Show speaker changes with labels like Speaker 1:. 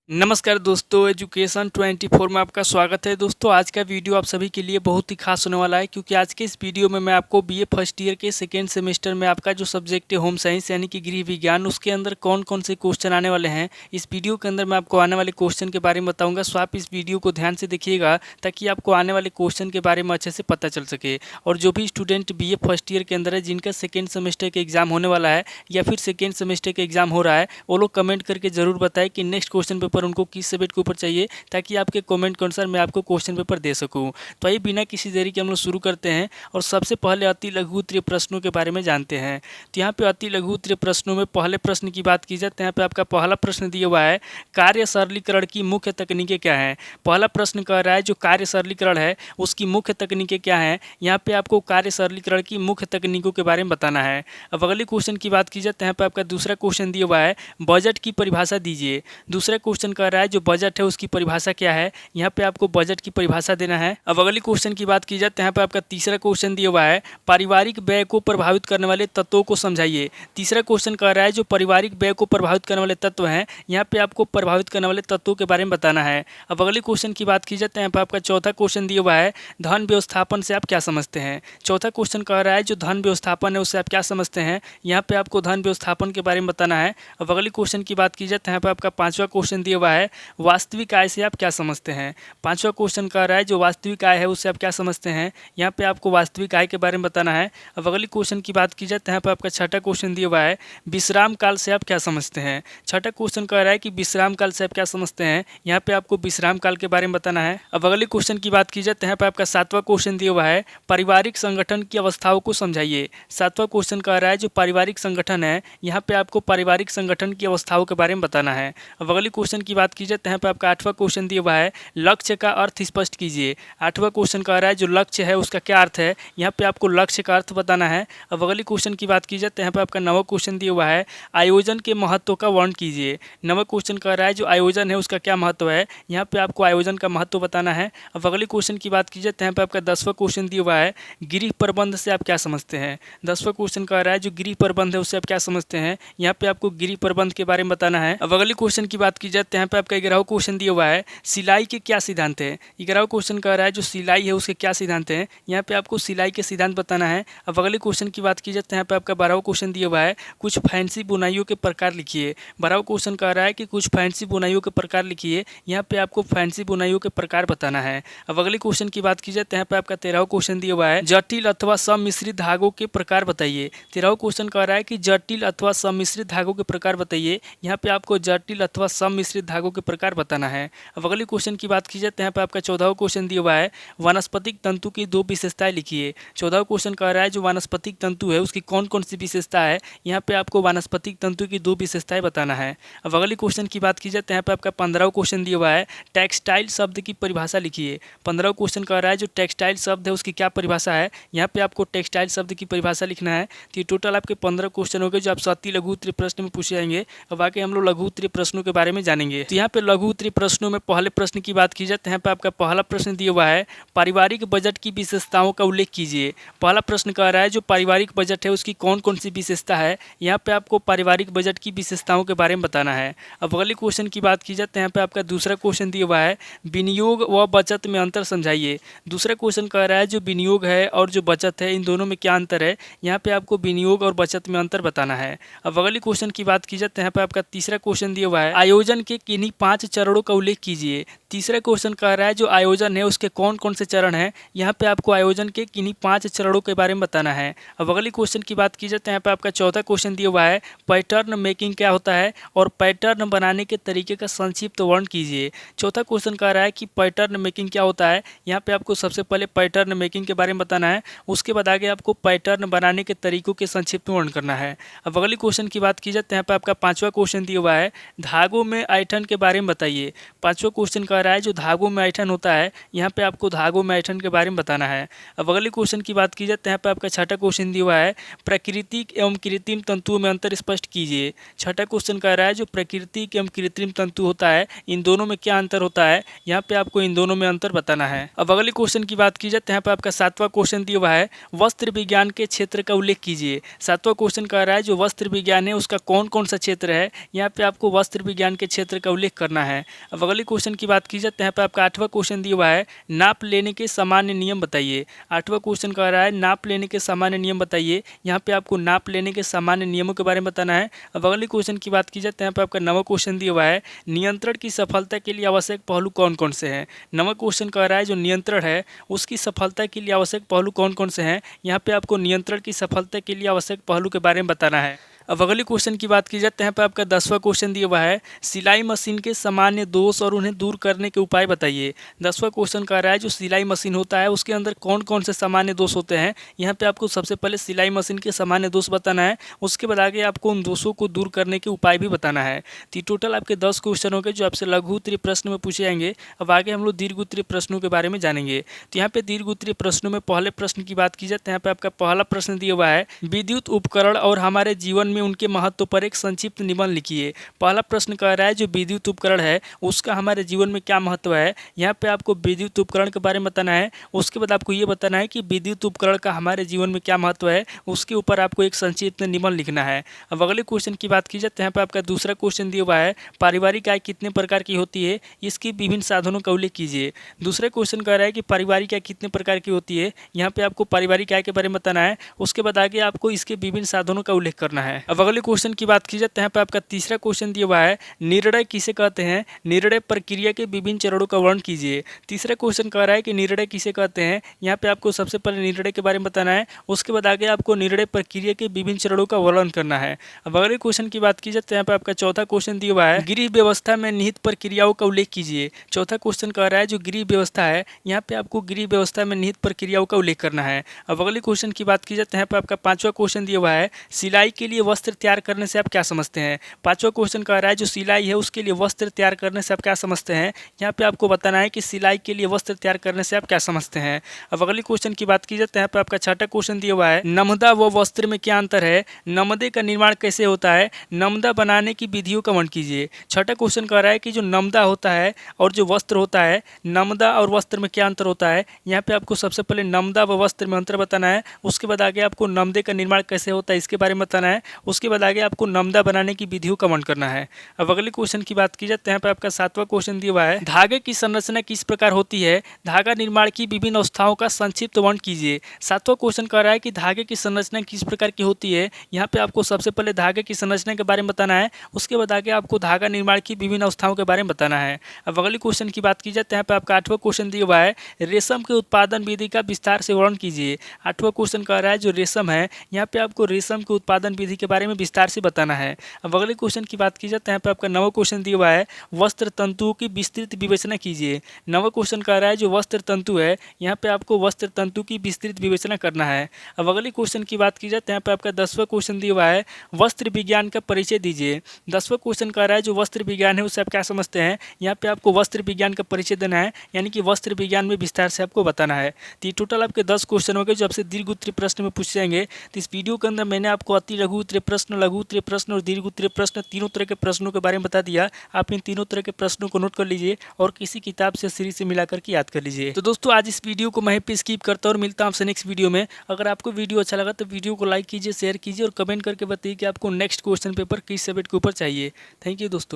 Speaker 1: नमस्कार दोस्तों, एजुकेशन 24 में आपका स्वागत है। दोस्तों, आज का वीडियो आप सभी के लिए बहुत ही खास होने वाला है, क्योंकि आज के इस वीडियो में मैं आपको बीए फर्स्ट ईयर के सेकेंड सेमेस्टर में आपका जो सब्जेक्ट है होम साइंस यानी कि गृह विज्ञान, उसके अंदर कौन कौन से क्वेश्चन आने वाले हैं, इस वीडियो के अंदर मैं आपको आने वाले क्वेश्चन के बारे में बताऊँगा। सो आप इस वीडियो को ध्यान से देखिएगा ताकि आपको आने वाले क्वेश्चन के बारे में अच्छे से पता चल सके। और जो भी स्टूडेंट बीए फर्स्ट ईयर के अंदर है, जिनका सेकेंड सेमेस्टर के एग्जाम होने वाला है या फिर सेकेंड सेमेस्टर के एग्जाम हो रहा है, वो लोग कमेंट करके ज़रूर बताएं कि नेक्स्ट क्वेश्चन पेपर उनको किस सब्जेक्ट के ऊपर चाहिए, ताकि आपके कमेंट के अनुसार मैं आपको क्वेश्चन पेपर दे सकूं। तो आइए बिना किसी देरी के हम लोग शुरू करते हैं और सबसे पहले अति लघु उत्तरीय प्रश्नों के बारे में जानते हैं। तो यहाँ पे अति लघु उत्तरीय प्रश्नों में पहले प्रश्न की बात की जाए तो यहाँ पे आपका पहला प्रश्न दिया हुआ है, कार्य सरलीकरण की मुख्य तकनीकें क्या हैं। पहला प्रश्न कह रहा है जो कार्य सरलीकरण है उसकी मुख्य तकनीकें क्या हैं। यहाँ पे आपको कार्य सरलीकरण की मुख्य तकनीकों के बारे में बताना है। अब अगले क्वेश्चन की बात की जाए तो यहाँ पे आपका दूसरा क्वेश्चन दिया हुआ है, बजट की परिभाषा दीजिए। दूसरा क्वेश्चन कह रहा है जो बजट है उसकी परिभाषा क्या है। यहाँ पे आपको बजट की परिभाषा देना है। अब अगले क्वेश्चन की बात की जाए तो यहाँ पे आपका तीसरा क्वेश्चन दिया हुआ है, पारिवारिक व्यय को प्रभावित करने वाले तत्वों को समझाइए। तीसरा क्वेश्चन कह रहा है जो पारिवारिक व्यय को प्रभावित करने वाले तत्व हैं, यहाँ पे आपको प्रभावित करने वाले तत्वों के बारे में बताना है। अब अगले क्वेश्चन की बात की जाए तो यहाँ पे आपका चौथा क्वेश्चन दिया हुआ है, धन व्यवस्थापन से आप क्या समझते हैं। चौथा क्वेश्चन कह रहा है जो धन व्यवस्थापन है उससे आप क्या समझते हैं। यहाँ पे आपको धन व्यवस्थापन के बारे में बताना है। अब अगले क्वेश्चन की बात की जाए तो यहाँ पे आपका पांचवा क्वेश्चन दिया हुआ है, वास्तविक आय से आप क्या समझते हैं। पांचवा क्वेश्चन कह रहा है जो वास्तविक आय है उससे आप क्या समझते हैं। यहाँ पे आपको वास्तविक आय के बारे में बताना है। अब अगले क्वेश्चन की बात की जाए तो यहाँ पे आपका छठा क्वेश्चन दिया हुआ है, विश्राम काल से आप क्या समझते हैं। छठा क्वेश्चन कह रहा है कि विश्राम काल से आप क्या समझते हैं। यहाँ पे आपको विश्राम काल के बारे में बताना है। अब अगले क्वेश्चन की बात की जाए तो यहाँ पे आपका सातवां क्वेश्चन दिया हुआ है, पारिवारिक संगठन की अवस्थाओं को समझाइए। सातवां क्वेश्चन कह रहा है जो पारिवारिक संगठन है, यहाँ पे आपको पारिवारिक संगठन की अवस्थाओं के बारे में बताना है। अब अगले क्वेश्चन की बात की जाए तो यहाँ पे आपका आठवां क्वेश्चन दिया हुआ है, लक्ष्य का अर्थ स्पष्ट कीजिए। आठवां क्वेश्चन कह रहा है जो लक्ष्य है उसका क्या अर्थ है। यहाँ पे आपको लक्ष्य का अर्थ बताना है। अब अगले क्वेश्चन की बात की जाए तो यहाँ पे आपका नवा क्वेश्चन दिया हुआ है, आयोजन के महत्व का वर्णन कीजिए। नवा क्वेश्चन कह रहा है जो आयोजन है उसका क्या महत्व है। यहाँ पे आपको आयोजन का महत्व बताना है। अब अगले क्वेश्चन की बात की जाए तो यहाँ पे आपका 10वां क्वेश्चन दिया हुआ है, गृह प्रबंध से आप क्या समझते हैं। 10वां क्वेश्चन कह रहा है जो गृह प्रबंध है उससे आप क्या समझते हैं। यहाँ पे आपको गृह प्रबंध के बारे में बताना है। अब अगले क्वेश्चन की बात की जाए तो यहाँ पे आपका 11वां क्वेश्चन दिया हुआ है, सिलाई के क्या सिद्धांत है। 11वां क्वेश्चन कह रहा है जो सिलाई है उसके क्या सिद्धांत हैं। यहाँ पे आपको सिलाई के सिद्धांत बताना है। अब अगले क्वेश्चन की बात की जाए तो यहाँ पे आपका 12वां क्वेश्चन दिया हुआ है, कुछ फैंसी बुनाइयों के प्रकार लिखिए। 12वां क्वेश्चन कह रहा है कि कुछ फैंसी बुनाइयों के प्रकार लिखिए। यहाँ पे आपको फैंसी बुनाइयों के प्रकार बताना है। अब अगले क्वेश्चन की बात की जाए तो यहाँ पे आपका 13वां क्वेश्चन दिया हुआ है, जटिल अथवा सम्मिश्रित धागों के प्रकार बताइए। 13वां क्वेश्चन कह रहा है कि जटिल अथवा सम्मिश्रित धागों के प्रकार बताइए। यहाँ पे आपको जटिल अथवा सम्मिश्रित धागों के प्रकार बताना है। अब अगले क्वेश्चन की बात की जाए तो यहाँ पे आपका 14वां क्वेश्चन दिया हुआ है, वानस्पतिक तंतु की दो विशेषताएं लिखिए। 14वां क्वेश्चन कह रहा है जो वानस्पतिक तंतु है उसकी कौन कौन सी विशेषता है। यहाँ पे आपको वानस्पतिक तंतु की दो विशेषताएं बताना है। अब अगले क्वेश्चन की बात की जाए तो यहाँ पे आपका 15वां क्वेश्चन दिया हुआ है, टेक्सटाइल शब्द की परिभाषा लिखिए। 15वां क्वेश्चन कह रहा है जो टेक्सटाइल शब्द है उसकी क्या परिभाषा है। यहाँ पे आपको टेक्सटाइल शब्द की परिभाषा लिखना है। तो ये टोटल आपके 15 क्वेश्चन हो गए जो आप अति लघु उत्तरीय प्रश्न में पूछे जाएंगे। अब आगे हम लोग लघु उत्तरीय प्रश्नों के बारे में जानेंगे। तो यहाँ पे लघु उत्तरीय प्रश्नों में पहले प्रश्न की बात की जाए तो यहाँ पे आपका पहला प्रश्न दिया हुआ है, पारिवारिक बजट की विशेषताओं का उल्लेख कीजिए। पहला प्रश्न कह रहा है जो पारिवारिक बजट है उसकी कौन कौन सी विशेषता है। यहाँ पे आपको पारिवारिक बजट की विशेषताओं के बारे में बताना है। अब अगले क्वेश्चन की बात की जाए तो यहाँ पे आपका दूसरा क्वेश्चन दिया हुआ है, विनियोग व बचत में अंतर समझाइए। दूसरा क्वेश्चन कह रहा है जो विनियोग है और जो बचत है इन दोनों में क्या अंतर है। यहाँ पे आपको विनियोग और बचत में अंतर बताना है। अब अगले क्वेश्चन की बात की जाए तो यहाँ पे आपका तीसरा क्वेश्चन दिया हुआ है, आयोजन के किन्हीं 5 चरणों का उल्लेख कीजिए। तीसरा क्वेश्चन कह रहा है जो आयोजन है उसके कौन कौन से चरण हैं। यहाँ पे आपको आयोजन के किन्हीं 5 चरणों के बारे में बताना है। अब अगले क्वेश्चन की बात की जाए तो यहाँ पे आपका चौथा क्वेश्चन दिया हुआ है, पैटर्न मेकिंग क्या होता है और पैटर्न बनाने के तरीके का संक्षिप्त वर्णन कीजिए। चौथा क्वेश्चन कह रहा है कि पैटर्न मेकिंग क्या होता है। यहाँ पे आपको सबसे पहले पैटर्न मेकिंग के बारे में बताना है, उसके बाद आगे आपको पैटर्न बनाने के तरीकों के संक्षिप्त वर्णन करना है। अब अगले क्वेश्चन की बात की जाए तो यहाँ पे आपका 5वां क्वेश्चन दिया हुआ है, धागों में ऐंठन के बारे में बताइए। 5वां क्वेश्चन कह रहा है जो धागों में ऐंठन होता है, यहाँ पे आपको धागों में ऐंठन के बारे में बताना है। अब अगले क्वेश्चन की बात की जाए तो यहाँ पे आपका छठा क्वेश्चन दिया हुआ है, प्राकृतिक एवं कृत्रिम तंतुओं में अंतर स्पष्ट कीजिए। छठा क्वेश्चन कह रहा है जो प्राकृतिक एवं कृत्रिम तंतु होता है, इन दोनों में क्या अंतर होता है, यहाँ पे आपको इन दोनों में अंतर बताना है। अब अगले क्वेश्चन की बात की जाए तो यहाँ पे आपका सातवां क्वेश्चन दिया हुआ है, वस्त्र विज्ञान के क्षेत्र का उल्लेख कीजिए। सातवां क्वेश्चन कह रहा है जो वस्त्र विज्ञान है उसका कौन कौन सा क्षेत्र है, यहाँ पे आपको वस्त्र विज्ञान के क्षेत्र का उल्लेख करना है। अब अगले क्वेश्चन की बात की जाए तो यहाँ पे आपका आठवां क्वेश्चन दिया हुआ है, नाप लेने के सामान्य नियम बताइए। आठवां क्वेश्चन कह रहा है नाप लेने के सामान्य नियम बताइए, यहाँ पे आपको नाप लेने के सामान्य नियमों के बारे में बताना है। अब अगले क्वेश्चन की बात की जाए तो यहाँ पे आपका नवा क्वेश्चन दिया हुआ है, नियंत्रण की सफलता के लिए आवश्यक पहलू कौन कौन से हैं। नवा क्वेश्चन कह रहा है जो नियंत्रण है उसकी सफलता के लिए आवश्यक पहलू कौन कौन से हैं, यहाँ पे आपको नियंत्रण की सफलता के लिए आवश्यक पहलू के बारे में बताना है। अब अगले क्वेश्चन की बात की जाए तो यहाँ पे आपका 10वां क्वेश्चन दिया हुआ है, सिलाई मशीन के सामान्य दोष और उन्हें दूर करने के उपाय बताइए। 10वां क्वेश्चन कह रहा है जो सिलाई मशीन होता है उसके अंदर कौन कौन से सामान्य दोष होते हैं, यहाँ पे आपको सबसे पहले सिलाई मशीन के सामान्य दोष बताना है, उसके बाद आगे आपको उन दोषों को दूर करने के उपाय भी बताना है। तो टोटल आपके 10 क्वेश्चन हो गए जो आपसे लघु उत्तरीय प्रश्न में पूछे जाएंगे। अब आगे हम लोग दीर्घ उत्तरीय प्रश्नों के बारे में जानेंगे। तो यहाँ पे दीर्घ उत्तरीय प्रश्नों में पहले प्रश्न की बात की जाए तो यहाँ पे आपका पहला प्रश्न दिया हुआ है, विद्युत उपकरण और हमारे जीवन में उनके महत्व पर एक संक्षिप्त निबंध लिखिए। पहला प्रश्न कह रहा है जो विद्युत उपकरण है उसका हमारे जीवन में क्या महत्व है, यहाँ पे आपको विद्युत उपकरण के बारे में बताना है। उसके बाद आपको ये बताना है कि विद्युत उपकरण का हमारे जीवन में क्या महत्व है, उसके ऊपर आपको एक संक्षिप्त निबंध लिखना है। अब अगले क्वेश्चन की बात की जाए तो यहाँ पे आपका दूसरा क्वेश्चन दिया हुआ है, पारिवारिक आय कितने प्रकार की होती है, इसकी विभिन्न साधनों का उल्लेख कीजिए। दूसरा क्वेश्चन कह रहा है कि पारिवारिक आय कितने प्रकार की होती है, यहाँ पे आपको पारिवारिक आय के बारे में बताना है। उसके बाद आगे आपको इसके विभिन्न साधनों का उल्लेख करना है। अब अगले क्वेश्चन की बात की जाए तो यहाँ पे आपका तीसरा क्वेश्चन दिया हुआ है, निर्णय किसे कहते हैं, निर्णय प्रक्रिया के विभिन्न चरणों का वर्णन कीजिए। तीसरा क्वेश्चन कह रहा है कि निर्णय किसे कहते हैं, यहाँ पे आपको सबसे पहले निर्णय के बारे में बताना है। उसके बाद आगे आपको निर्णय प्रक्रिया के विभिन्न चरणों का वर्णन करना है। अब अगले क्वेश्चन की बात की जाए तो यहाँ पे आपका चौथा क्वेश्चन दिया हुआ है, गृह व्यवस्था में निहित प्रक्रियाओं का उल्लेख कीजिए। चौथा क्वेश्चन कह रहा है जो गृह व्यवस्था है, यहाँ पे आपको गृह व्यवस्था में निहित प्रक्रियाओं का उल्लेख करना है। अब अगले क्वेश्चन की बात की जाए तो यहाँ पे आपका पांचवा क्वेश्चन दिया हुआ है, सिलाई के लिए वस्त्र तैयार करने से आप क्या समझते हैं। पांचवा क्वेश्चन कह रहा है जो सिलाई है उसके लिए वस्त्र तैयार करने से आप क्या समझते हैं, यहाँ पे आपको बताना है कि सिलाई के लिए वस्त्र तैयार करने से आप क्या समझते हैं। अब अगले क्वेश्चन की बात की जाए तो यहाँ पे आपका छठा क्वेश्चन दिया हुआ है, नमदा व वस्त्र में क्या अंतर है, नमदे का निर्माण कैसे होता है, नमदा बनाने की विधियों का वर्णन कीजिए। छठा क्वेश्चन कह रहा है कि जो नमदा होता है और जो वस्त्र होता है, नमदा और वस्त्र में क्या अंतर होता है, यहाँ पे आपको सबसे पहले नमदा व वस्त्र में अंतर बताना है। उसके बाद आगे आपको नमदे का निर्माण कैसे होता है इसके बारे में बताना है। उसके बाद आगे आपको नमदा बनाने की विधियों का वर्णन करना है। अब अगले क्वेश्चन की बात की जाए तो यहाँ पे आपका सातवां क्वेश्चन दिया हुआ है, धागे की संरचना किस प्रकार होती है, धागा निर्माण की विभिन्न अवस्थाओं का संक्षिप्त वर्णन कीजिए। सातवां क्वेश्चन कह रहा है कि धागे की संरचना किस प्रकार की होती है, यहाँ पे आपको सबसे पहले धागे की संरचना के बारे में बताना है। उसके बाद आगे आपको धागा निर्माण की विभिन्न अवस्थाओं के बारे में बताना है। अब अगले क्वेश्चन की बात की जाए तो यहाँ पे आपका आठवां क्वेश्चन दिया हुआ है, रेशम के उत्पादन विधि का विस्तार से वर्णन कीजिए। आठवां क्वेश्चन कह रहा है जो रेशम है, यहाँ पे आपको रेशम के उत्पादन विधि के बारे में विस्तार से बताना है। अब अगले क्वेश्चन की बात की जाए तो यहाँ पे आपका नवा क्वेश्चन दिया हुआ है, वस्त्र तंतुओं की विस्तृत विवेचना कीजिए। नवा क्वेश्चन कह रहा है जो वस्त्र तंतु है, यहाँ पे आपको वस्त्र तंतु की विस्तृत विवेचना करना है। अब अगले क्वेश्चन की बात की जाए तो यहाँ पे आपका 10वां क्वेश्चन दिया हुआ है, वस्त्र विज्ञान का परिचय दीजिए। 10वां क्वेश्चन कह रहा है जो वस्त्र विज्ञान है उससे आप क्या समझते हैं, यहाँ पे आपको वस्त्र विज्ञान का परिचय देना है, यानी कि वस्त्र विज्ञान में विस्तार से आपको बताना है। तो टोटल आपके 10 क्वेश्चन हो गए जो आपसे दीर्घ उत्तरीय प्रश्न में पूछे जाएंगे। तो इस वीडियो के अंदर मैंने आपको अति लघु उत्तरीय प्रश्न, लघु उत्तरीय प्रश्न और दीर्घ उत्तरीय प्रश्न तीनों तरह के प्रश्नों के बारे में बता दिया। आप इन तीनों तरह के प्रश्नों को नोट कर लीजिए और किसी किताब से सीरीज से मिलाकर के याद कर लीजिए। तो दोस्तों आज इस वीडियो को मैं पे स्किप करता हूँ और मिलता हूँ आपसे नेक्स्ट वीडियो में। अगर आपको वीडियो अच्छा लगा तो वीडियो को लाइक कीजिए, शेयर कीजिए और कमेंट करके बताइए कि आपको नेक्स्ट क्वेश्चन पेपर किस सब्जेक्ट के ऊपर चाहिए। थैंक यू दोस्तों।